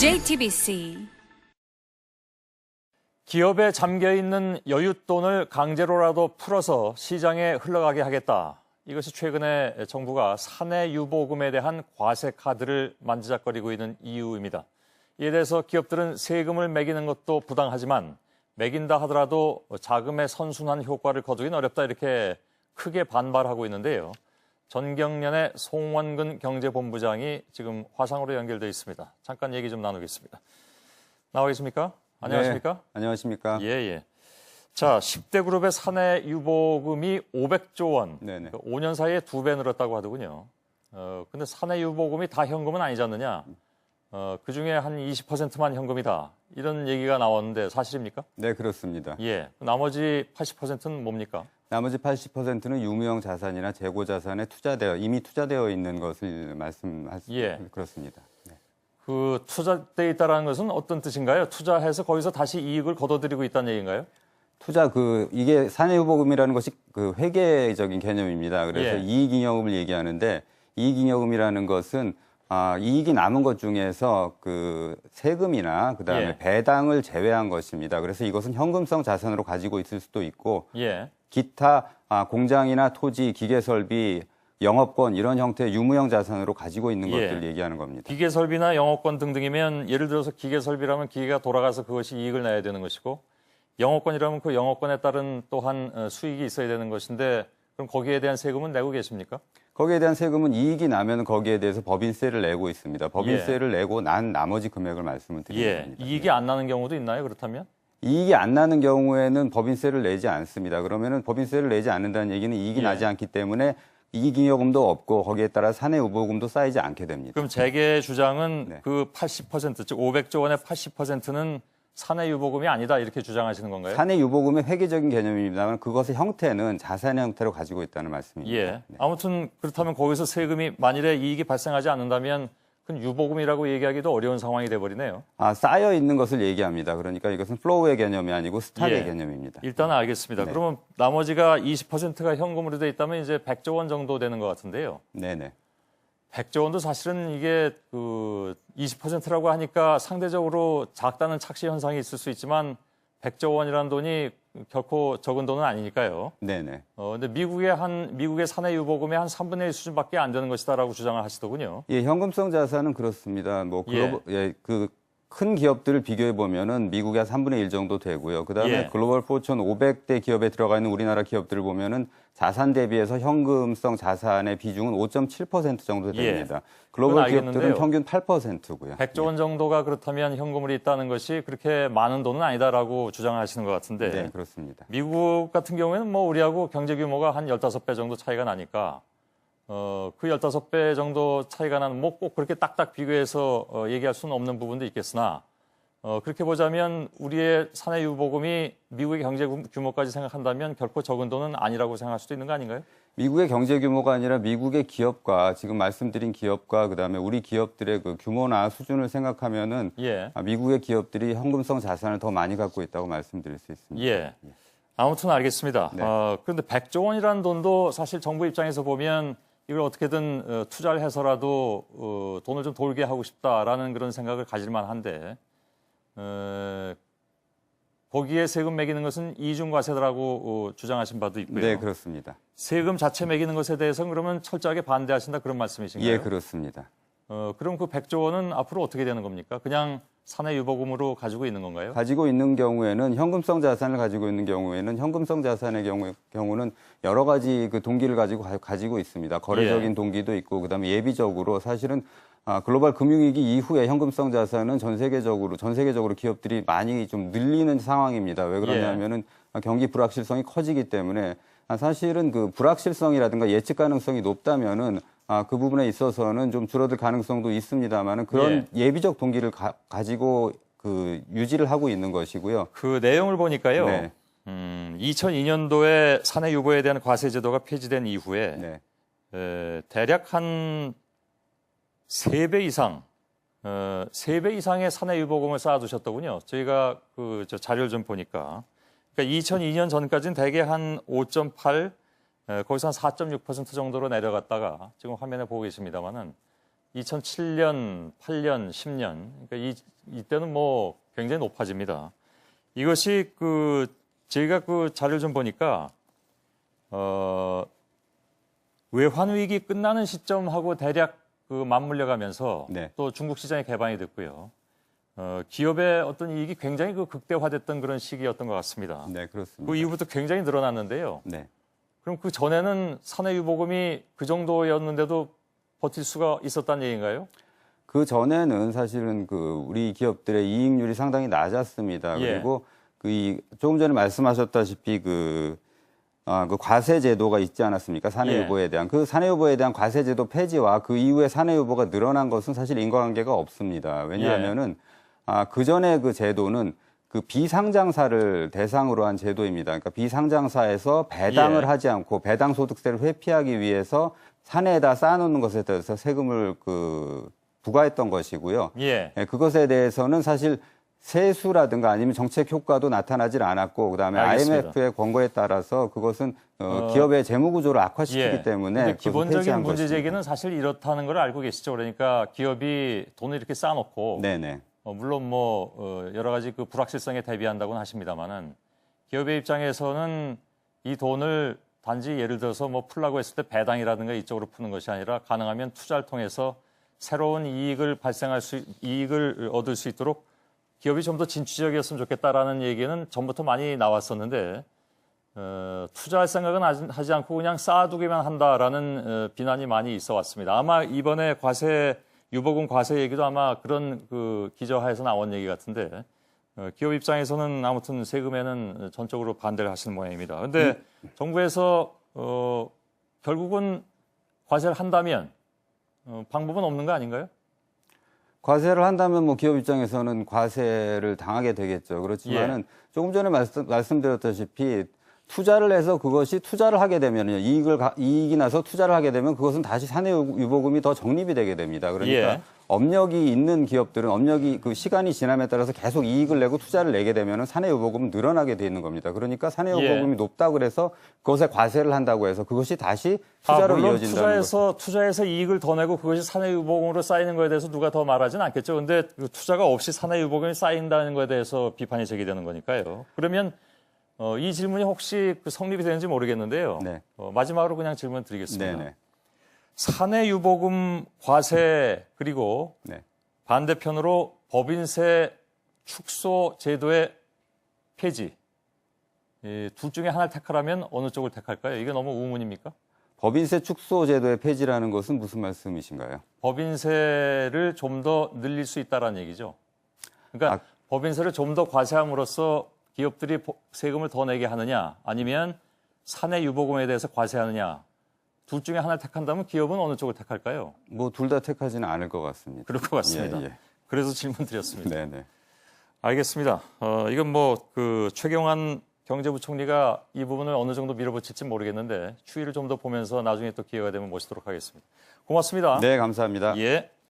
JTBC 기업에 잠겨있는 여윳돈을 강제로라도 풀어서 시장에 흘러가게 하겠다. 이것이 최근에 정부가 사내 유보금에 대한 과세 카드를 만지작거리고 있는 이유입니다. 이에 대해서 기업들은 세금을 매기는 것도 부당하지만 매긴다 하더라도 자금의 선순환 효과를 거두긴 어렵다 이렇게 크게 반발하고 있는데요. 전경련의 송원근 경제본부장이 지금 화상으로 연결돼 있습니다. 잠깐 얘기 좀 나누겠습니다. 나와 계십니까? 안녕하십니까? 네, 안녕하십니까? 예. 자, 10대 그룹의 사내 유보금이 500조 원, 네네. 5년 사이에 2배 늘었다고 하더군요. 근데 사내 유보금이 다 현금은 아니지 않느냐? 그중에 한 20%만 현금이다. 이런 얘기가 나왔는데 사실입니까? 네, 그렇습니다. 예. 나머지 80%는 뭡니까? 나머지 80%는 유무형 자산이나 재고 자산에 이미 투자되어 있는 것을 그렇습니다. 네. 그 투자돼 있다는 것은 어떤 뜻인가요? 투자해서 거기서 다시 이익을 거둬들이고 있다는 얘기인가요? 이게 사내유보금이라는 것이 그 회계적인 개념입니다. 그래서 예. 이익잉여금을 얘기하는데 이익잉여금이라는 것은 이익이 남은 것 중에서 그 세금이나 그다음에 예. 배당을 제외한 것입니다. 그래서 이것은 현금성 자산으로 가지고 있을 수도 있고 예. 기타 공장이나 토지, 기계설비, 영업권 이런 형태의 유무형 자산으로 가지고 있는 것들을 얘기하는 겁니다. 기계설비나 영업권 등등이면 예를 들어서 기계설비라면 기계가 돌아가서 그것이 이익을 내야 되는 것이고 영업권이라면 그 영업권에 따른 또한 수익이 있어야 되는 것인데 그럼 거기에 대한 세금은 내고 계십니까? 거기에 대한 세금은 이익이 나면 거기에 대해서 법인세를 내고 있습니다. 법인세를 내고 난 나머지 금액을 말씀을 드리는 겁니다. 이익이 안 나는 경우도 있나요, 그렇다면? 이익이 안 나는 경우에는 법인세를 내지 않습니다. 그러면은 법인세를 내지 않는다는 얘기는 이익이 나지 않기 때문에 이익잉여금도 없고 거기에 따라 사내유보금도 쌓이지 않게 됩니다. 그럼 재계 주장은 그 80%, 즉 500조 원의 80%는 사내유보금이 아니다 이렇게 주장하시는 건가요? 사내유보금의 회계적인 개념입니다만 그것의 형태는 자산의 형태로 가지고 있다는 말씀입니다. 예. 아무튼 그렇다면 거기서 세금이 만일에 이익이 발생하지 않는다면 그건 유보금이라고 얘기하기도 어려운 상황이 돼버리네요. 쌓여 있는 것을 얘기합니다. 그러니까 이것은 플로우의 개념이 아니고 스탁의 개념입니다. 일단 알겠습니다. 그러면 나머지가 20%가 현금으로 돼 있다면 이제 100조 원 정도 되는 것 같은데요. 네네. 100조 원도 사실은 이게 그 20%라고 하니까 상대적으로 작다는 착시 현상이 있을 수 있지만 100조 원이라는 돈이 결코 적은 돈은 아니니까요. 네네. 근데 미국의 사내 유보금의 한 3분의 1 수준밖에 안 되는 것이다라고 주장을 하시더군요. 예, 현금성 자산은 그렇습니다. 큰 기업들을 비교해 보면은 미국의 한 3분의 1 정도 되고요. 그다음에 글로벌 포천 500대 기업에 들어가 있는 우리나라 기업들을 보면은 자산 대비해서 현금성 자산의 비중은 5.7% 정도 됩니다. 글로벌 기업들은 평균 8%고요. 100조 원 정도가 그렇다면 현금으로 있다는 것이 그렇게 많은 돈은 아니다라고 주장하시는 것 같은데. 네, 그렇습니다. 미국 같은 경우에는 뭐 우리하고 경제 규모가 한 15배 정도 차이가 나니까 그 15배 정도 차이가 나는 뭐 꼭 그렇게 딱딱 비교해서 얘기할 수는 없는 부분도 있겠으나 그렇게 보자면 우리의 사내 유보금이 미국의 경제 규모까지 생각한다면 결코 적은 돈은 아니라고 생각할 수도 있는 거 아닌가요? 미국의 경제 규모가 아니라 미국의 기업과 지금 말씀드린 기업과 그다음에 우리 기업들의 그 규모나 수준을 생각하면은 미국의 기업들이 현금성 자산을 더 많이 갖고 있다고 말씀드릴 수 있습니다. 아무튼 알겠습니다. 그런데 100조 원이라는 돈도 사실 정부 입장에서 보면 이걸 어떻게든 투자를 해서라도 돈을 좀 돌게 하고 싶다라는 그런 생각을 가질 만한데 거기에 세금 매기는 것은 이중과세라고 주장하신 바도 있고요. 네, 그렇습니다. 세금 자체 매기는 것에 대해서는 그러면 철저하게 반대하신다 그런 말씀이신가요? 예, 그렇습니다. 그럼 그 100조 원은 앞으로 어떻게 되는 겁니까? 그냥 사내 유보금으로 가지고 있는 건가요? 가지고 있는 경우에는 현금성 자산을 가지고 있는 경우에는 현금성 자산의 경우는 여러 가지 그 동기를 가지고 있습니다. 거래적인 동기도 있고 그다음에 예비적으로 사실은 글로벌 금융위기 이후에 현금성 자산은 전 세계적으로 기업들이 많이 좀 늘리는 상황입니다. 왜 그러냐면은 경기 불확실성이 커지기 때문에 사실은 그 불확실성이라든가 예측 가능성이 높다면은 그 부분에 있어서는 좀 줄어들 가능성도 있습니다만은 그런 예비적 동기를 가지고 그 유지를 하고 있는 것이고요. 그 내용을 보니까요. 2002년도에 사내 유보에 대한 과세 제도가 폐지된 이후에 대략 한 3배 이상, 3배 이상의 사내 유보금을 쌓아두셨더군요. 저희가 저 자료를 좀 보니까. 그러니까 2002년 전까지는 대개 한 5.8, 거기서 한 4.6% 정도로 내려갔다가 지금 화면에 보고 계십니다만은 2007년, 8년, 10년, 그러니까 이때는 뭐 굉장히 높아집니다. 이것이 제가 자료를 좀 보니까 외환 위기 끝나는 시점하고 대략 맞물려 가면서 네. 또 중국 시장이 개방이 됐고요. 기업의 어떤 이익이 굉장히 극대화됐던 그런 시기였던 것 같습니다. 네, 그렇습니다. 그 이후부터 굉장히 늘어났는데요. 네. 그럼 그 전에는 사내 유보금이 그 정도였는데도 버틸 수가 있었다는 얘기인가요? 그 전에는 사실은 우리 기업들의 이익률이 상당히 낮았습니다. 예. 그리고 조금 전에 말씀하셨다시피 그 과세 제도가 있지 않았습니까? 사내 유보에 대한 그 사내 유보에 대한 과세 제도 폐지와 그 이후에 사내 유보가 늘어난 것은 사실 인과관계가 없습니다. 왜냐하면은 그 전에 그 제도는 그 비상장사를 대상으로 한 제도입니다. 그러니까 비상장사에서 배당을 하지 않고 배당 소득세를 회피하기 위해서 사내에다 쌓아놓는 것에 대해서 세금을 부과했던 것이고요. 예. 그것에 대해서는 사실 세수라든가 아니면 정책 효과도 나타나질 않았고, 그다음에 알겠습니다. IMF의 권고에 따라서 그것은 기업의 재무 구조를 악화시키기 때문에 근데 기본적인 폐지한 문제 것입니다. 제기는 사실 이렇다는 걸 알고 계시죠. 그러니까 기업이 돈을 이렇게 쌓아놓고 네네. 물론 여러 가지 불확실성에 대비한다고는 하십니다만은 기업의 입장에서는 이 돈을 단지 예를 들어서 풀라고 했을 때 배당이라든가 이쪽으로 푸는 것이 아니라 가능하면 투자를 통해서 새로운 이익을 얻을 수 있도록 기업이 좀 더 진취적이었으면 좋겠다라는 얘기는 전부터 많이 나왔었는데 투자할 생각은 하지 않고 그냥 쌓아두기만 한다라는 비난이 많이 있어 왔습니다. 아마 이번에 유보금 과세 얘기도 아마 그런 기저하에서 나온 얘기 같은데 기업 입장에서는 아무튼 세금에는 전적으로 반대를 하시는 모양입니다. 그런데 정부에서 결국은 과세를 한다면 방법은 없는 거 아닌가요? 과세를 한다면 기업 입장에서는 과세를 당하게 되겠죠. 그렇지만은 조금 전에 말씀드렸다시피 투자를 해서 그것이 투자를 하게 되면요. 이익이 나서 투자를 하게 되면 그것은 다시 사내 유보금이 더 적립이 되게 됩니다. 그러니까 업력이 있는 기업들은 시간이 지남에 따라서 계속 이익을 내고 투자를 내게 되면은 사내 유보금은 늘어나게 돼 있는 겁니다. 그러니까 사내 유보금이 높다 그래서 그것에 과세를 한다고 해서 그것이 다시 투자로 물론 이어진다는 거죠. 투자해서 이익을 더 내고 그것이 사내 유보금으로 쌓이는 거에 대해서 누가 더 말하지는 않겠죠. 근데 투자가 없이 사내 유보금이 쌓인다는 거에 대해서 비판이 제기되는 거니까요. 그러면 이 질문이 혹시 성립이 되는지 모르겠는데요. 네. 마지막으로 그냥 질문 드리겠습니다. 네네. 사내 유보금 과세 그리고 반대편으로 법인세 축소 제도의 폐지. 둘 중에 하나를 택하라면 어느 쪽을 택할까요? 이게 너무 우문입니까? 법인세 축소 제도의 폐지라는 것은 무슨 말씀이신가요? 법인세를 좀 더 늘릴 수 있다라는 얘기죠. 그러니까 법인세를 좀 더 과세함으로써 기업들이 세금을 더 내게 하느냐 아니면 사내 유보금에 대해서 과세하느냐. 둘 중에 하나를 택한다면 기업은 어느 쪽을 택할까요? 둘 다 택하지는 않을 것 같습니다. 그럴 것 같습니다. 예. 그래서 질문 드렸습니다. 네네. 알겠습니다. 이건 최경환 경제부총리가 이 부분을 어느 정도 밀어붙일지 모르겠는데 추이를 좀 더 보면서 나중에 또 기회가 되면 모시도록 하겠습니다. 고맙습니다. 네, 감사합니다. 예.